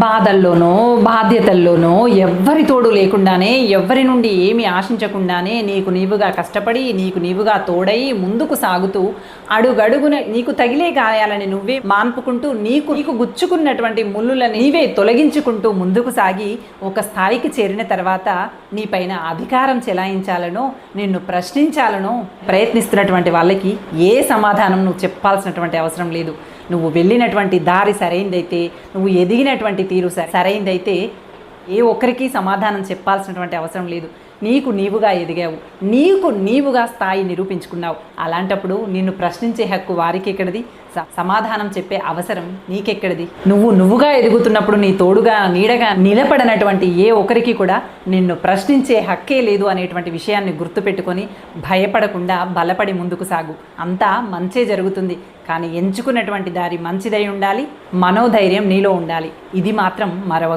బాధల్లోనో బాధ్యతల్లోనో ఎవ్వరి తోడు లేకుండానే ఎవ్వరి నుండి ఏమి ఆశించకుండానే నీకు నీవుగా కష్టపడి నీకు నీవుగా తోడై ముందుకు సాగుతూ అడుగడుగున నీకు తగిలే గాయాలని నువ్వే మాన్పుకుంటూ నీకు గుచ్చుకున్నటువంటి ముళ్ళులని నీవే తొలగించుకుంటూ ముందుకు సాగి ఒక స్థాయికి చేరిన తర్వాత నీపైన అధికారం చెలాయించాలనో నిన్ను ప్రశ్నించాలనో ప్రయత్నిస్తున్నటువంటి వాళ్ళకి ఏ సమాధానం నువ్వు చెప్పాల్సినటువంటి అవసరం లేదు. నువ్వు వెళ్ళినటువంటి దారి సరైందైతే, నువ్వు ఎదిగినటువంటి తీరు సరైందైతే ఏ ఒక్కరికి సమాధానం చెప్పాల్సినటువంటి అవసరం లేదు. నీకు నీవుగా ఎదిగావు, నీకు నీవుగా స్థాయి నిరూపించుకున్నావు. అలాంటప్పుడు నిన్ను ప్రశ్నించే హక్కు వారికి ఎక్కడిది? సమాధానం చెప్పే అవసరం నీకెక్కడిది? నువ్వుగా ఎదుగుతున్నప్పుడు నీ తోడుగా నీడగా నిలబడినటువంటి ఏ ఒక్కరికి కూడా నిన్ను ప్రశ్నించే హక్కే లేదు అనేటువంటి విషయాన్ని గుర్తుపెట్టుకొని భయపడకుండా బలపడి ముందుకు సాగు. అంతా మంచే జరుగుతుంది. కానీ ఎంచుకున్నటువంటి దారి మంచిదై ఉండాలి, మనోధైర్యం నీలో ఉండాలి. ఇది మాత్రం మరవ